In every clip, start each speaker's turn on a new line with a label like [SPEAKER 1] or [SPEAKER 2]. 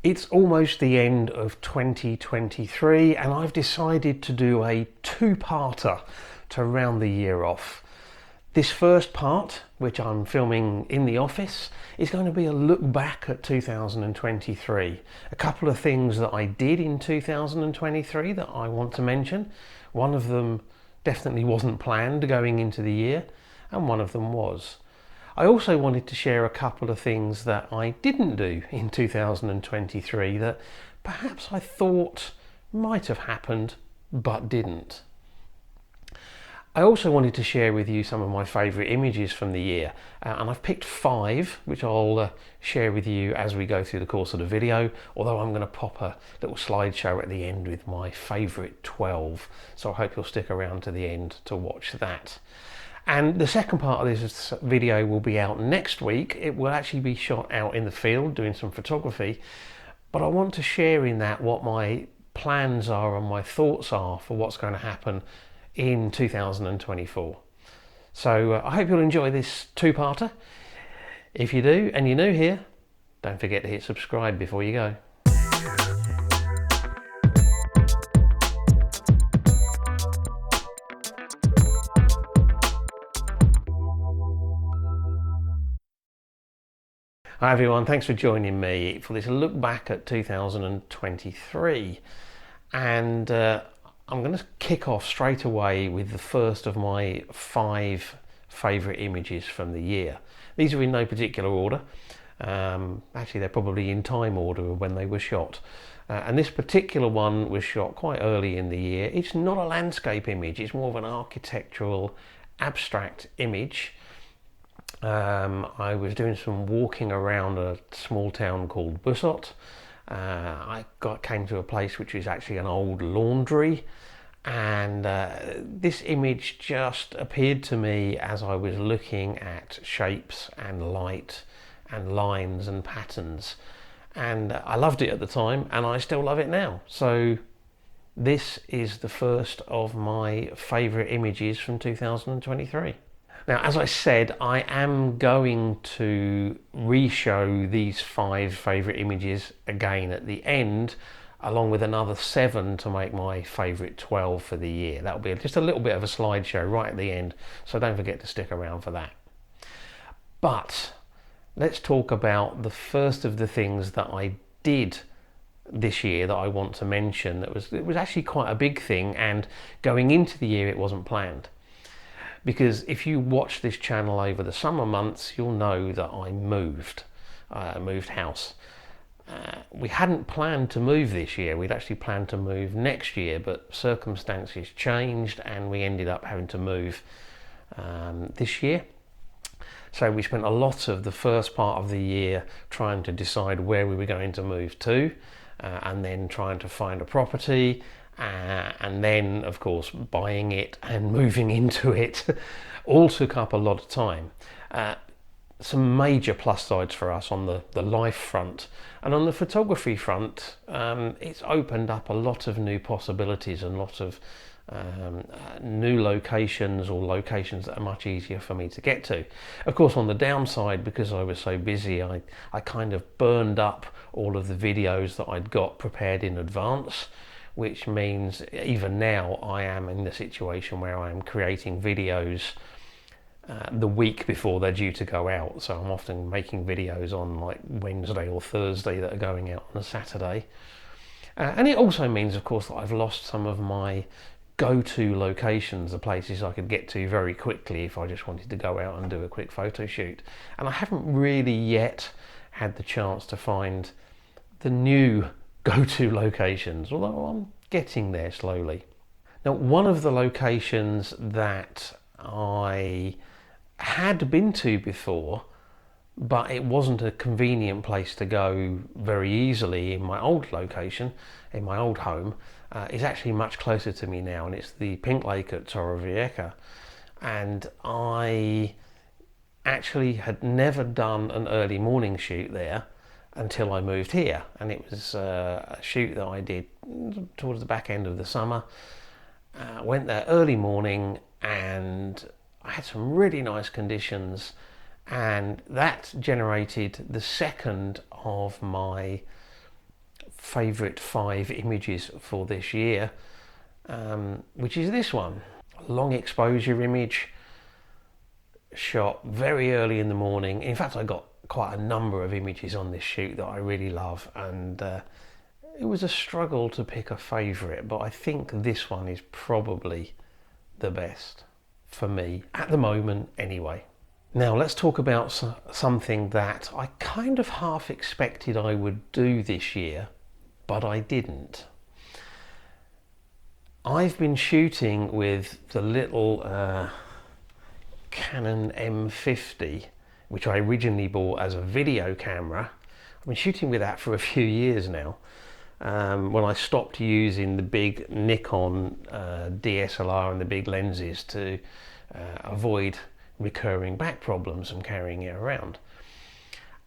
[SPEAKER 1] It's almost the end of 2023 and I've decided to do a two-parter to round the year off. This first part, which I'm filming in the office, is going to be a look back at 2023. A couple of things that I did in 2023 that I want to mention. One of them definitely wasn't planned going into the year, and one of them was. I also wanted to share a couple of things that I didn't do in 2023 that perhaps I thought might have happened but didn't. I also wanted to share with you some of my favourite images from the year, and I've picked 5 which I'll share with you as we go through the course of the video, although I'm going to pop a little slideshow at the end with my favourite 12, so I hope you'll stick around to the end to watch that. And the second part of this video will be out next week. It will actually be shot out in the field doing some photography, but I want to share in that what my plans are and my thoughts are for what's going to happen in 2024. So I hope you'll enjoy this two-parter. If you do and you're new here, don't forget to hit subscribe before you go. Hi everyone, thanks for joining me for this look back at 2023, and I'm going to kick off straight away with the first of my 5 favourite images from the year. These are in no particular order, actually they're probably in time order of when they were shot, and this particular one was shot quite early in the year. It's not a landscape image, it's more of an architectural abstract image. I was doing some walking around a small town called Bussot. I came to a place which is actually an old laundry, and this image just appeared to me as I was looking at shapes and light and lines and patterns, and I loved it at the time and I still love it now. So this is the first of my favourite images from 2023. Now, as I said, I am going to re-show these 5 favourite images again at the end, along with another 7 to make my favourite 12 for the year. That'll be just a little bit of a slideshow right at the end, so don't forget to stick around for that. But let's talk about the first of the things that I did this year that I want to mention. It was actually quite a big thing, and going into the year it wasn't planned. Because if you watch this channel over the summer months, you'll know that I moved house. We hadn't planned to move this year, we'd actually planned to move next year, but circumstances changed and we ended up having to move this year. So we spent a lot of the first part of the year trying to decide where we were going to move to, and then trying to find a property, and then of course buying it and moving into it. All took up a lot of time. Some major plus sides for us on the life front, and on the photography front, it's opened up a lot of new possibilities and lots of new locations, or locations that are much easier for me to get to. Of course, on the downside, because I was so busy, I kind of burned up all of the videos that I'd got prepared in advance, which means even now I am in the situation where I am creating videos the week before they're due to go out. So I'm often making videos on like Wednesday or Thursday that are going out on a Saturday. And it also means, of course, that I've lost some of my go-to locations, the places I could get to very quickly if I just wanted to go out and do a quick photo shoot. And I haven't really yet had the chance to find the new go-to locations, although I'm getting there slowly. Now, one of the locations that I had been to before, but it wasn't a convenient place to go very easily in my old location, in my old home, is actually much closer to me now, and it's the Pink Lake at Torrevieja. And I actually had never done an early morning shoot there until I moved here, and it was a shoot that I did towards the back end of the summer. Went there early morning and I had some really nice conditions, and that generated the second of my favourite 5 images for this year, which is this one. Long exposure image, shot very early in the morning. In fact, I got quite a number of images on this shoot that I really love, and it was a struggle to pick a favourite, but I think this one is probably the best for me at the moment anyway. Now let's talk about something that I kind of half expected I would do this year, but I didn't. I've been shooting with the little Canon M50, which I originally bought as a video camera. I've been shooting with that for a few years now. When I stopped using the big Nikon DSLR and the big lenses to avoid recurring back problems from carrying it around.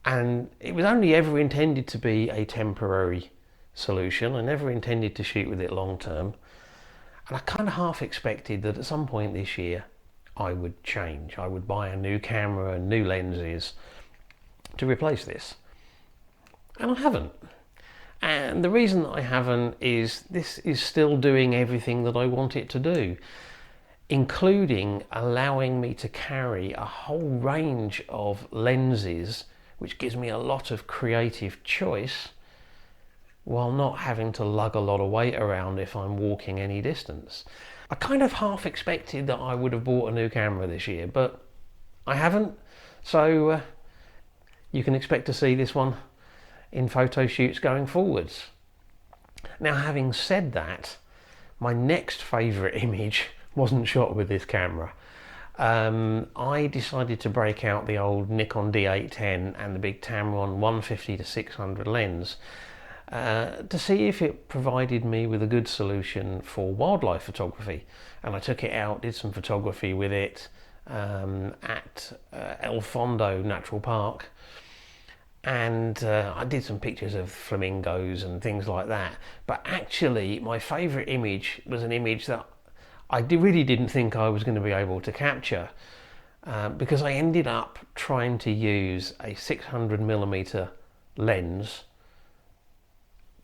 [SPEAKER 1] And it was only ever intended to be a temporary solution. I never intended to shoot with it long term. And I kind of half expected that at some point this year I would change. I would buy a new camera and new lenses to replace this. And I haven't. And the reason I haven't is this is still doing everything that I want it to do, including allowing me to carry a whole range of lenses, which gives me a lot of creative choice, while not having to lug a lot of weight around if I'm walking any distance. I kind of half expected that I would have bought a new camera this year, but I haven't. So you can expect to see this one in photo shoots going forwards. Now, having said that, my next favourite image wasn't shot with this camera. I decided to break out the old Nikon D810 and the big Tamron 150-600 lens to see if it provided me with a good solution for wildlife photography. And I took it out, did some photography with it at El Fondo Natural Park, and I did some pictures of flamingos and things like that. But actually my favourite image was an image that I really didn't think I was going to be able to capture, because I ended up trying to use a 600mm lens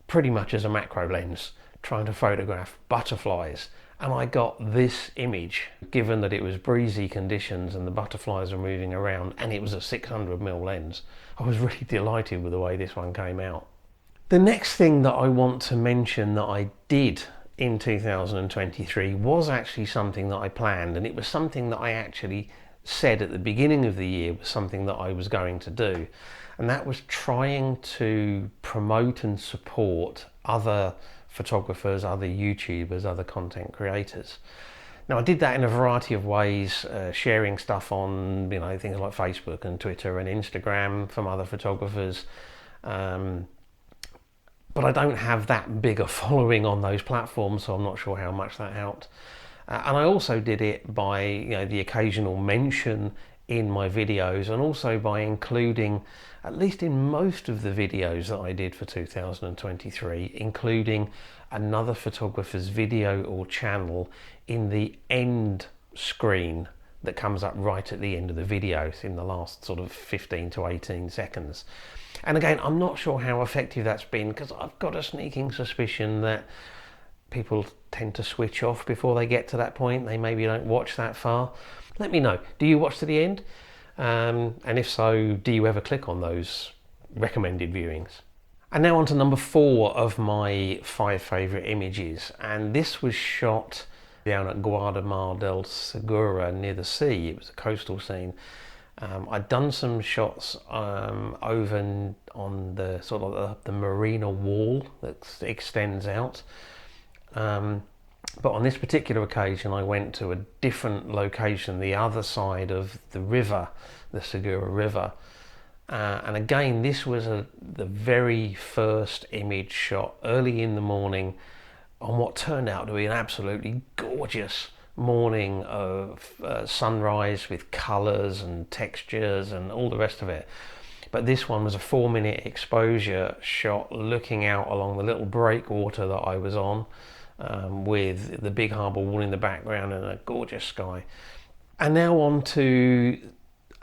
[SPEAKER 1] pretty much as a macro lens, trying to photograph butterflies, and I got this image, given that it was breezy conditions and the butterflies are moving around and it was a 600mm lens. I was really delighted with the way this one came out. The next thing that I want to mention that I did in 2023 was actually something that I planned, and it was something that I actually said at the beginning of the year was something that I was going to do, and that was trying to promote and support other photographers, other YouTubers, other content creators. Now, I did that in a variety of ways, sharing stuff on things like Facebook and Twitter and Instagram from other photographers, but I don't have that big a following on those platforms, so I'm not sure how much that helped. And I also did it by the occasional mention in my videos, and also by including, at least in most of the videos that I did for 2023, including another photographer's video or channel in the end screen that comes up right at the end of the video, in the last sort of 15 to 18 seconds. And again, I'm not sure how effective that's been, because I've got a sneaking suspicion that people tend to switch off before they get to that point. They maybe don't watch that far. Let me know, do you watch to the end? And if so, do you ever click on those recommended viewings? And now on to number 4 of my 5 favourite images, and this was shot down at Guardamar del Segura near the sea. It was a coastal scene. I'd done some shots over on the sort of the marina wall that extends out, but on this particular occasion I went to a different location, the other side of the river, the Segura River, and again this was the very first image shot early in the morning on what turned out to be an absolutely gorgeous morning of sunrise with colours and textures and all the rest of it. But this one was a 4-minute exposure shot looking out along the little breakwater that I was on, with the big harbour wall in the background and a gorgeous sky. And now on to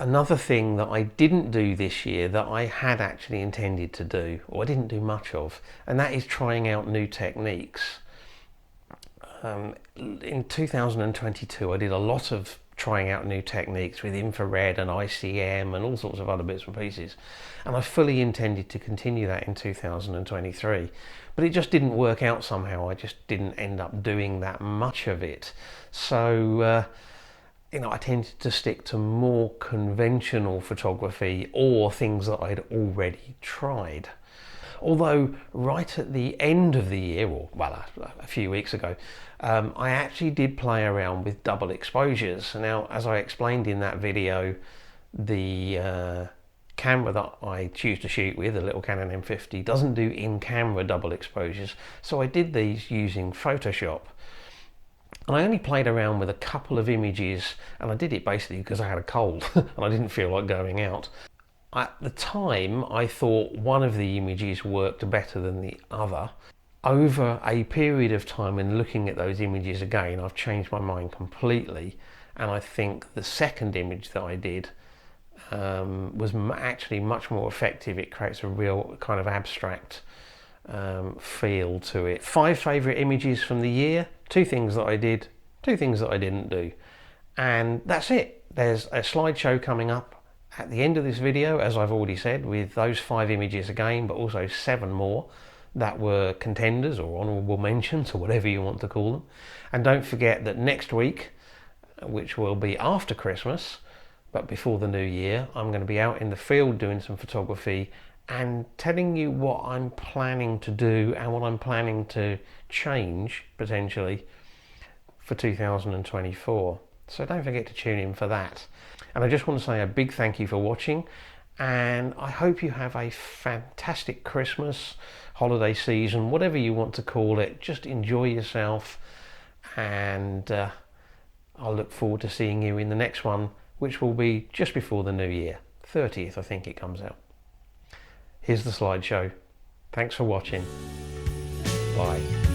[SPEAKER 1] another thing that I didn't do this year that I had actually intended to do, or I didn't do much of, and that is trying out new techniques. In 2022, I did a lot of trying out new techniques with infrared and ICM and all sorts of other bits and pieces, and I fully intended to continue that in 2023, but it just didn't work out somehow. I just didn't end up doing that much of it. So I tended to stick to more conventional photography or things that I'd already tried. Although right at the end of the year, or well, a few weeks ago, I actually did play around with double exposures. Now, as I explained in that video, the camera that I choose to shoot with, the little Canon M50, doesn't do in-camera double exposures, so I did these using Photoshop. And I only played around with a couple of images, and I did it basically because I had a cold and I didn't feel like going out. At the time, I thought one of the images worked better than the other. Over a period of time and looking at those images again, I've changed my mind completely, and I think the second image that I did was actually much more effective. It creates a real kind of abstract feel to it. 5 favourite images from the year, 2 things that I did, 2 things that I didn't do, and that's it. There's a slideshow coming up at the end of this video, as I've already said, with those 5 images again, but also 7 more that were contenders or honourable mentions or whatever you want to call them. And don't forget that next week, which will be after Christmas but before the new year, I'm going to be out in the field doing some photography and telling you what I'm planning to do and what I'm planning to change potentially for 2024. So don't forget to tune in for that. And I just want to say a big thank you for watching, and I hope you have a fantastic Christmas, holiday season, whatever you want to call it. Just enjoy yourself, and I'll look forward to seeing you in the next one, which will be just before the new year. 30th, I think it comes out. Here's the slideshow. Thanks for watching. Bye.